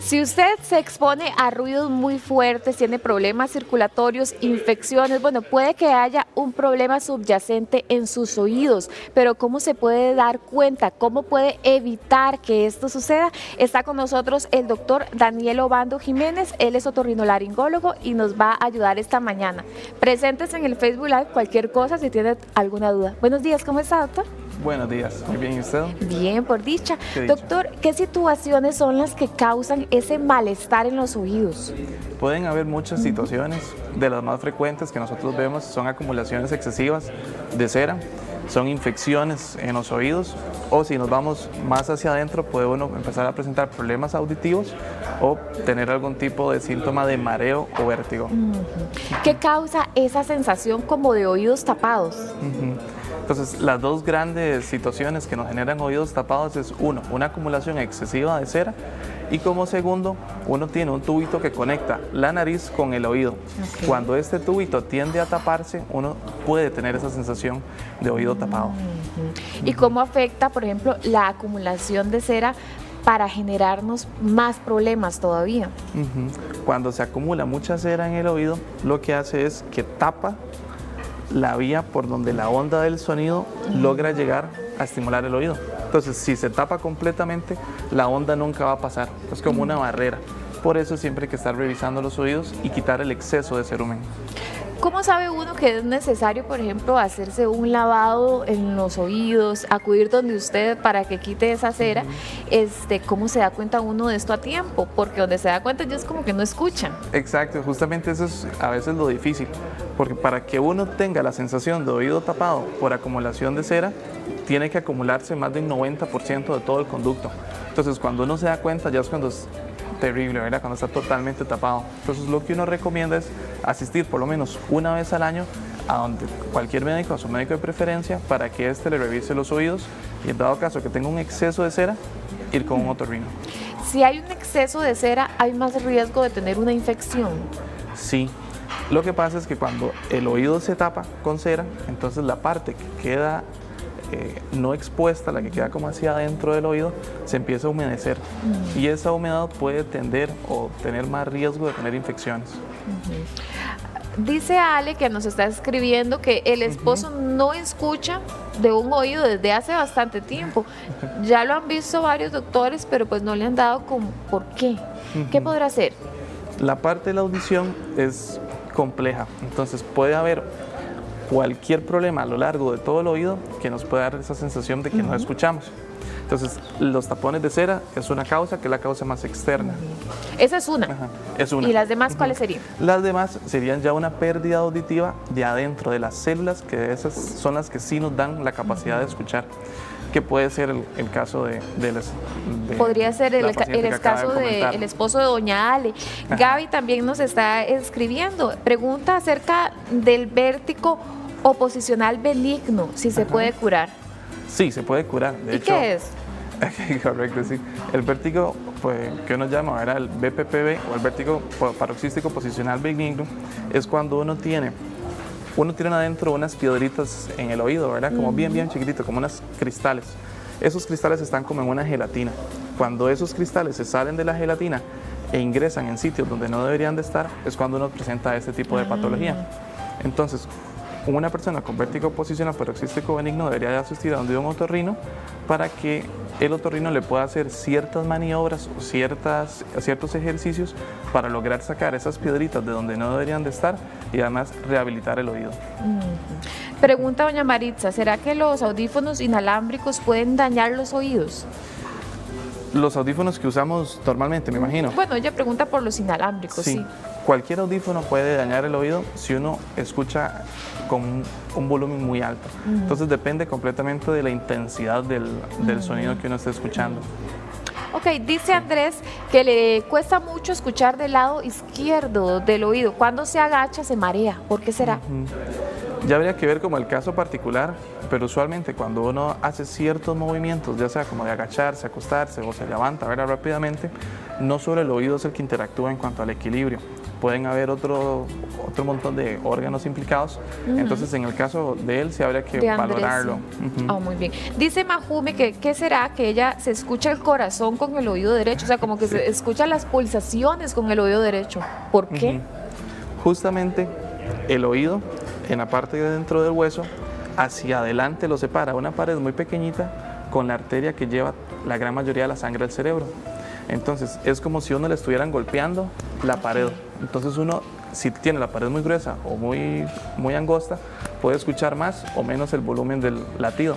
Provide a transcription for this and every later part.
Si usted se expone a ruidos muy fuertes, tiene problemas circulatorios, infecciones, bueno, puede que haya un problema subyacente en sus oídos, pero ¿cómo se puede dar cuenta? ¿Cómo puede evitar que esto suceda? Está con nosotros el doctor Daniel Obando Jiménez, él es otorrinolaringólogo y nos va a ayudar esta mañana. Presentes en el Facebook Live cualquier cosa si tiene alguna duda. Buenos días, ¿cómo está, doctor? Buenos días, muy bien, ¿y usted? Bien, por dicha. ¿Qué dicha? Doctor, ¿qué situaciones son las que causan ese malestar en los oídos? Pueden haber muchas situaciones, de las más frecuentes que nosotros vemos son acumulaciones excesivas de cera, son infecciones en los oídos, o si nos vamos más hacia adentro puede uno empezar a presentar problemas auditivos o tener algún tipo de síntoma de mareo o vértigo. ¿Qué causa esa sensación como de oídos tapados? Entonces, las dos grandes situaciones que nos generan oídos tapados es uno, una acumulación excesiva de cera, y como segundo, uno tiene un tubito que conecta la nariz con el oído. Okay. Cuando este tubito tiende a taparse, uno puede tener esa sensación de oído tapado. ¿Y cómo afecta, por ejemplo, la acumulación de cera para generarnos más problemas todavía? Cuando se acumula mucha cera en el oído, lo que hace es que tapa la vía por donde la onda del sonido logra llegar a estimular el oído. Entonces, si se tapa completamente, la onda nunca va a pasar. Es como una barrera. Por eso siempre hay que estar revisando los oídos y quitar el exceso de cerumen. ¿Cómo sabe uno que es necesario, por ejemplo, hacerse un lavado en los oídos, acudir donde usted para que quite esa cera? ¿Cómo se da cuenta uno de esto a tiempo? Porque donde se da cuenta ya es como que no escuchan. Exacto, justamente eso es a veces lo difícil, porque para que uno tenga la sensación de oído tapado por acumulación de cera, tiene que acumularse más del 90% de todo el conducto. Entonces, cuando uno se da cuenta ya es cuando es terrible, ¿verdad? Cuando está totalmente tapado. Entonces, lo que uno recomienda es asistir por lo menos una vez al año a donde cualquier médico, a su médico de preferencia, para que éste le revise los oídos y en dado caso que tenga un exceso de cera, ir con un otorrino. Si hay un exceso de cera, ¿hay más riesgo de tener una infección? Sí. Lo que pasa es que cuando el oído se tapa con cera, entonces la parte que queda no expuesta, la que queda como hacia adentro del oído, se empieza a humedecer y esa humedad puede tender o tener más riesgo de tener infecciones. Dice Ale, que nos está escribiendo, que el esposo no escucha de un oído desde hace bastante tiempo. Ya lo han visto varios doctores, pero pues no le han dado como por qué. ¿Qué podrá hacer? La parte de la audición es compleja, entonces puede haber cualquier problema a lo largo de todo el oído que nos pueda dar esa sensación de que no escuchamos. Entonces, los tapones de cera es una causa, que es la causa más externa. Esa es una. Es una. ¿Y las demás cuáles serían? Las demás serían ya una pérdida auditiva de adentro de las células, que esas son las que sí nos dan la capacidad de escuchar, que puede ser el caso podría ser el caso comentar. del esposo de doña Ale. Gaby también nos está escribiendo, pregunta acerca del vértigo oposicional benigno, si se puede curar. Sí, se puede curar. De hecho, ¿qué es? Correcto, sí. El vértigo, pues, que uno llama, ¿verdad? El BPPB o el vértigo paroxístico posicional benigno, es cuando uno tiene adentro unas piedritas en el oído, ¿verdad? Como bien chiquitito, como unos cristales. Esos cristales están como en una gelatina. Cuando esos cristales se salen de la gelatina e ingresan en sitios donde no deberían de estar, es cuando uno presenta este tipo de patología. Entonces, una persona con vértigo posicional paroxístico benigno debería de asistir a donde un otorrino para que el otorrino le pueda hacer ciertas maniobras o ciertos ejercicios para lograr sacar esas piedritas de donde no deberían de estar y además rehabilitar el oído. Pregunta doña Maritza, ¿será que los audífonos inalámbricos pueden dañar los oídos? Los audífonos que usamos normalmente, me imagino. Bueno, ella pregunta por los inalámbricos, sí. Cualquier audífono puede dañar el oído si uno escucha con un volumen muy alto. Entonces depende completamente de la intensidad del sonido que uno esté escuchando. Ok, dice Andrés que le cuesta mucho escuchar del lado izquierdo del oído. Cuando se agacha se marea. ¿Por qué será? Ya habría que ver como el caso particular, pero usualmente cuando uno hace ciertos movimientos, ya sea como de agacharse, acostarse o se levanta, ¿verdad? Rápidamente, no solo el oído es el que interactúa en cuanto al equilibrio, pueden haber otro montón de órganos implicados, entonces en el caso de él sí habría que valorarlo. Oh, muy bien. Dice Majumi que ¿qué será? Que ella se escucha el corazón con el oído derecho, o sea, como que se escucha las pulsaciones con el oído derecho. ¿Por qué? Justamente el oído, en la parte de dentro del hueso, hacia adelante lo separa una pared muy pequeñita con la arteria que lleva la gran mayoría de la sangre al cerebro. Entonces es como si uno le estuvieran golpeando la pared. Entonces uno, si tiene la pared muy gruesa o muy angosta, puede escuchar más o menos el volumen del latido.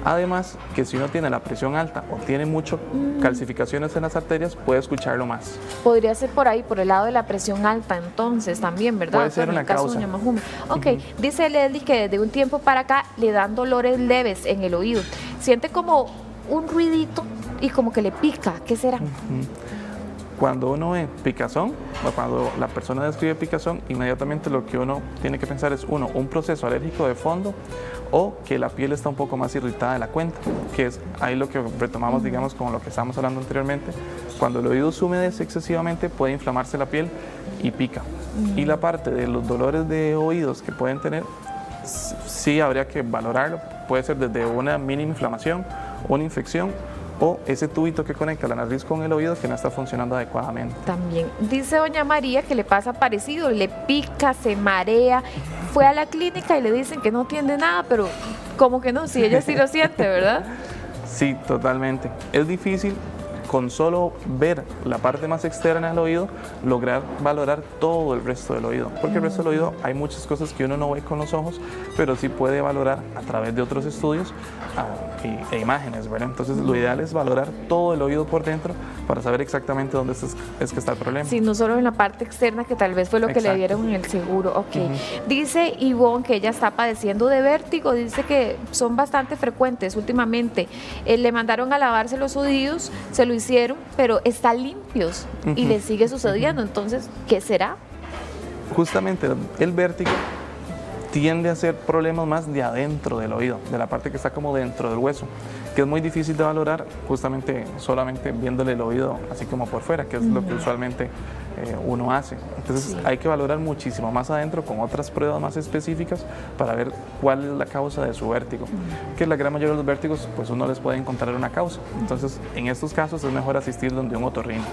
Además, que si uno tiene la presión alta o tiene mucho calcificaciones en las arterias, puede escucharlo más. Podría ser por ahí, por el lado de la presión alta, entonces también, ¿verdad? Puede ser una causa. Ok, dice Leslie que desde un tiempo para acá le dan dolores leves en el oído. Siente como un ruidito y como que le pica. ¿Qué será? Cuando uno ve picazón, o cuando la persona describe picazón, inmediatamente lo que uno tiene que pensar es, uno, un proceso alérgico de fondo o que la piel está un poco más irritada de la cuenta, que es ahí lo que retomamos, digamos, como lo que estábamos hablando anteriormente. Cuando el oído se humedece excesivamente, puede inflamarse la piel y pica. Y la parte de los dolores de oídos que pueden tener, sí habría que valorarlo. Puede ser desde una mínima inflamación, una infección, o ese tubito que conecta la nariz con el oído que no está funcionando adecuadamente. También dice doña María que le pasa parecido, le pica, se marea, fue a la clínica y le dicen que no tiene nada, pero como que no, si ella sí lo siente, ¿verdad? Sí, totalmente. Es difícil con solo ver la parte más externa del oído, lograr valorar todo el resto del oído. Porque el resto del oído hay muchas cosas que uno no ve con los ojos, pero sí puede valorar a través de otros estudios e imágenes, ¿verdad? Entonces lo ideal es valorar todo el oído por dentro para saber exactamente dónde es que está el problema. Sí, no solo en la parte externa, que tal vez fue lo que le dieron en el seguro. Ok. Dice Ivonne que ella está padeciendo de vértigo, dice que son bastante frecuentes últimamente. Le mandaron a lavarse los oídos, se lo hicieron, pero están limpios y le sigue sucediendo. Entonces, ¿qué será? Justamente el vértigo tiende a ser problemas más de adentro del oído, de la parte que está como dentro del hueso, que es muy difícil de valorar justamente solamente viéndole el oído así como por fuera, que es lo que usualmente uno hace. Entonces hay que valorar muchísimo más adentro con otras pruebas más específicas para ver cuál es la causa de su vértigo, que la gran mayoría de los vértigos pues uno les puede encontrar una causa. Entonces en estos casos es mejor asistir donde un otorrino.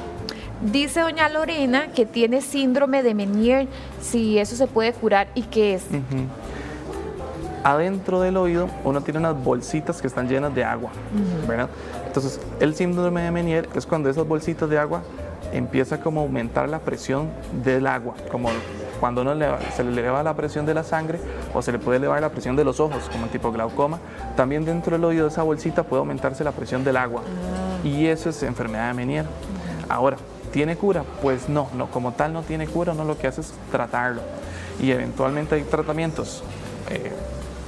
Dice doña Lorena que tiene síndrome de Meniere, si eso se puede curar y qué es. Adentro del oído uno tiene unas bolsitas que están llenas de agua, ¿verdad? Entonces el síndrome de Meniere es cuando esas bolsitas de agua empieza como a aumentar la presión del agua, como cuando uno se le eleva la presión de la sangre o se le puede elevar la presión de los ojos, como tipo glaucoma. También dentro del oído de esa bolsita puede aumentarse la presión del agua y eso es enfermedad de Meniere. Ahora, ¿tiene cura? Pues no, como tal no tiene cura, uno lo que hace es tratarlo y eventualmente hay tratamientos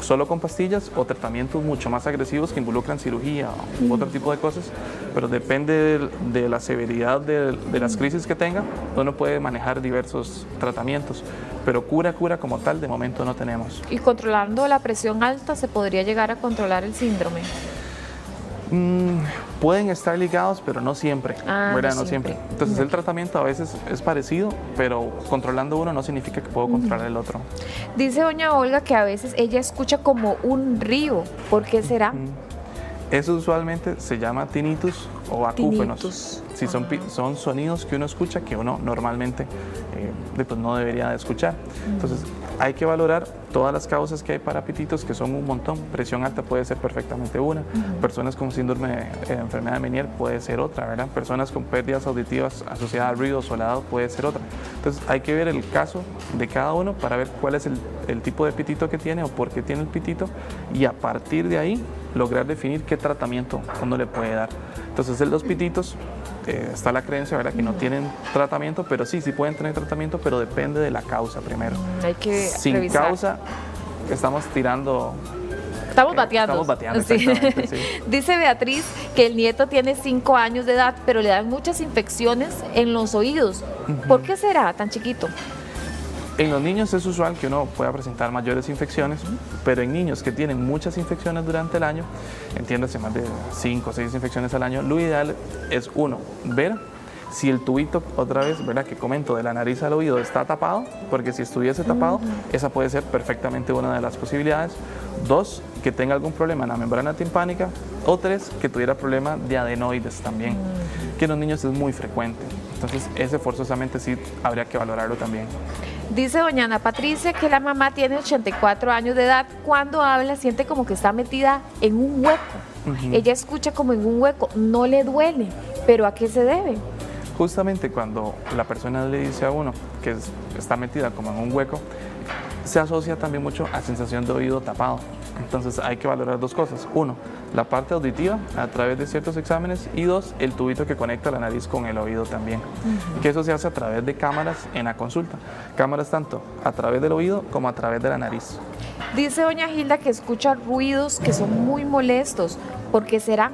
solo con pastillas o tratamientos mucho más agresivos que involucran cirugía u otro tipo de cosas, pero depende de la severidad de las crisis que tenga, uno puede manejar diversos tratamientos, pero cura como tal de momento no tenemos. ¿Y controlando la presión alta se podría llegar a controlar el síndrome? Pueden estar ligados, pero no siempre, ¿verdad? No siempre. Entonces el tratamiento a veces es parecido, pero controlando uno no significa que puedo controlar el otro. Dice doña Olga que a veces ella escucha como un río. ¿Por qué será? Eso usualmente se llama tinnitus o acúfenos. Sí, son sonidos que uno escucha que uno normalmente pues no debería de escuchar. Entonces hay que valorar todas las causas que hay para pititos, que son un montón. Presión alta puede ser perfectamente una. Personas con síndrome de enfermedad de Meniere puede ser otra, ¿verdad? Personas con pérdidas auditivas asociadas al ruido solado puede ser otra. Entonces hay que ver el caso de cada uno para ver cuál es el tipo de pitito que tiene o por qué tiene el pitito y a partir de ahí lograr definir qué tratamiento uno le puede dar. Entonces en los pititos está la creencia, ¿verdad?, que no tienen tratamiento, pero sí pueden tener tratamiento, pero depende de la causa primero. Hay que Sin revisar. Causa estamos tirando... Estamos bateando. Estamos bateando, exactamente, sí. Dice Beatriz que el nieto tiene 5 años de edad, pero le dan muchas infecciones en los oídos. ¿Por qué será tan chiquito? En los niños es usual que uno pueda presentar mayores infecciones, pero en niños que tienen muchas infecciones durante el año, entiéndase más de 5 o 6 infecciones al año, lo ideal es uno, ver si el tubito, otra vez, ¿verdad?, que comento, de la nariz al oído está tapado, porque si estuviese tapado, esa puede ser perfectamente una de las posibilidades. 2, que tenga algún problema en la membrana timpánica. O 3, que tuviera problema de adenoides también, que en los niños es muy frecuente. Entonces, ese forzosamente sí habría que valorarlo también. Dice doña Ana Patricia que la mamá tiene 84 años de edad. Cuando habla siente como que está metida en un hueco. Ella escucha como en un hueco, no le duele, pero ¿a qué se debe? Justamente cuando la persona le dice a uno que está metida como en un hueco, se asocia también mucho a sensación de oído tapado. Entonces hay que valorar 2 cosas. 1, la parte auditiva a través de ciertos exámenes, y 2, el tubito que conecta la nariz con el oído también. Que eso se hace a través de cámaras en la consulta. Cámaras tanto a través del oído como a través de la nariz. Dice doña Gilda que escucha ruidos que son muy molestos. ¿Por qué será?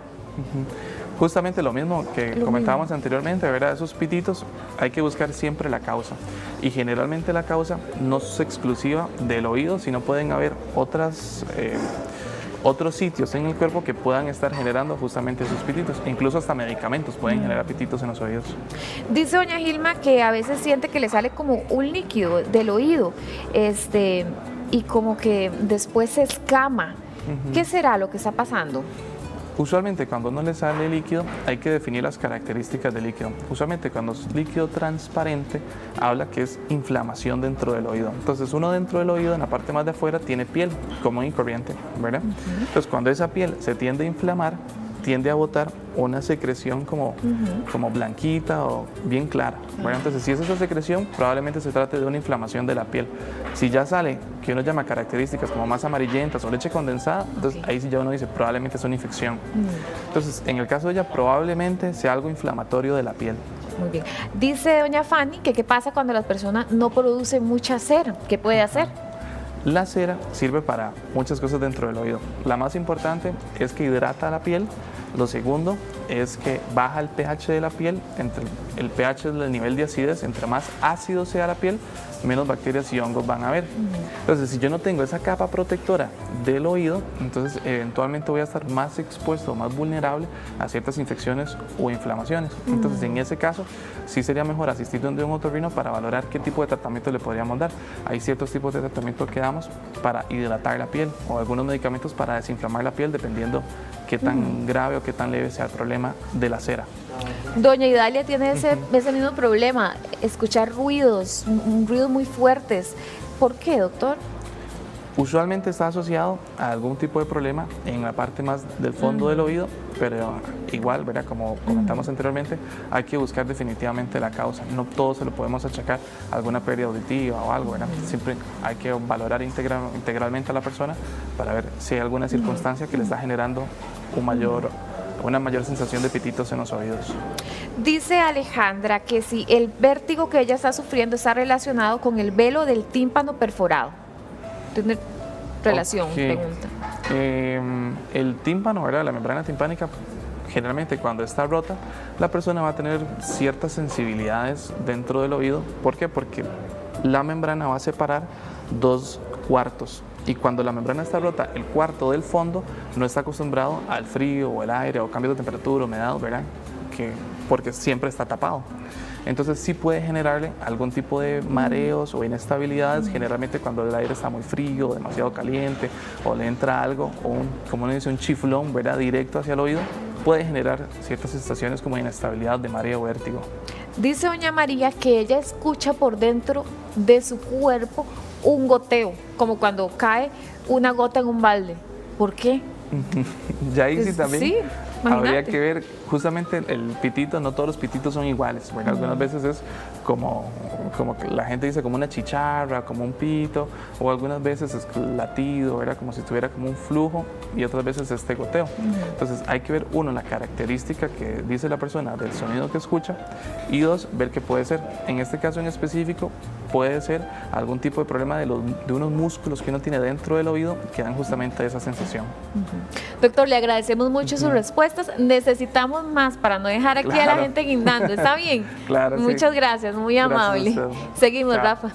Justamente lo mismo que comentábamos anteriormente, ¿verdad? Esos pititos hay que buscar siempre la causa, y generalmente la causa no es exclusiva del oído, sino pueden haber otros sitios en el cuerpo que puedan estar generando justamente esos pititos. Incluso hasta medicamentos pueden generar pititos en los oídos. Dice doña Gilma que a veces siente que le sale como un líquido del oído, y como que después se escama. ¿Qué será lo que está pasando? Usualmente cuando no le sale líquido hay que definir las características del líquido. Usualmente cuando es líquido transparente habla que es inflamación dentro del oído. Entonces uno dentro del oído, en la parte más de afuera, tiene piel común y corriente, ¿verdad? Entonces cuando esa piel se tiende a inflamar, tiende a botar una secreción como blanquita o bien clara, ¿verdad? Entonces si es esa secreción, probablemente se trate de una inflamación de la piel. Si ya sale, que uno llama características como más amarillentas o leche condensada, entonces ahí sí ya uno dice probablemente es una infección. Entonces en el caso de ella probablemente sea algo inflamatorio de la piel. Muy bien. Dice doña Fanny que qué pasa cuando las personas no producen mucha cera. ¿Qué puede hacer? La cera sirve para muchas cosas dentro del oído. La más importante es que hidrata la piel. Lo segundo es que baja el pH de la piel. El pH es el nivel de acidez. Entre más ácido sea la piel, menos bacterias y hongos van a haber. Entonces, si yo no tengo esa capa protectora del oído, entonces eventualmente voy a estar más expuesto, más vulnerable a ciertas infecciones o inflamaciones. Entonces, en ese caso, sí sería mejor asistir donde un otorrino para valorar qué tipo de tratamiento le podríamos dar. Hay ciertos tipos de tratamiento que damos para hidratar la piel, o algunos medicamentos para desinflamar la piel, dependiendo qué tan grave o qué tan leve sea el problema de la cera. Doña Idalia tiene ese mismo problema, escuchar ruidos muy fuertes. ¿Por qué, doctor? Usualmente está asociado a algún tipo de problema en la parte más del fondo del oído, pero igual, ¿verdad? Como comentamos anteriormente, hay que buscar definitivamente la causa. No todo se lo podemos achacar a alguna pérdida auditiva o algo, ¿verdad? Siempre hay que valorar integralmente a la persona para ver si hay alguna circunstancia que le está generando una mayor sensación de pititos en los oídos. Dice Alejandra que si el vértigo que ella está sufriendo está relacionado con el velo del tímpano perforado. ¿Tiene relación? Pregunta. El tímpano, ¿verdad? La membrana timpánica, generalmente cuando está rota, la persona va a tener ciertas sensibilidades dentro del oído. ¿Por qué? Porque la membrana va a separar 2 cuartos. Y cuando la membrana está rota, el cuarto del fondo no está acostumbrado al frío o el aire o cambios de temperatura, humedad, ¿verdad? Porque siempre está tapado. Entonces sí puede generarle algún tipo de mareos o inestabilidades, generalmente cuando el aire está muy frío, demasiado caliente, o le entra algo, o como uno dice, un chiflón, ¿verdad?, directo hacia el oído, puede generar ciertas sensaciones como inestabilidad, de mareo o vértigo. Dice doña María que ella escucha por dentro de su cuerpo un goteo, como cuando cae una gota en un balde. ¿Por qué? Ya ahí sí también. Sí. Habría que ver, justamente el pitito, no todos los pititos son iguales. Bueno, algunas veces es como que la gente dice como una chicharra, como un pito, o algunas veces es latido, ¿verdad? Como si tuviera como un flujo, y otras veces este goteo. Entonces hay que ver, 1, la característica que dice la persona del sonido que escucha, y 2, ver qué puede ser. En este caso en específico, puede ser algún tipo de problema de unos músculos que uno tiene dentro del oído que dan justamente esa sensación. Doctor, le agradecemos mucho sus respuestas. Necesitamos más para no dejar aquí a la gente guindando. ¿Está bien? Claro, Muchas gracias, muy amable. Gracias a usted. Seguimos, Chao. Rafa.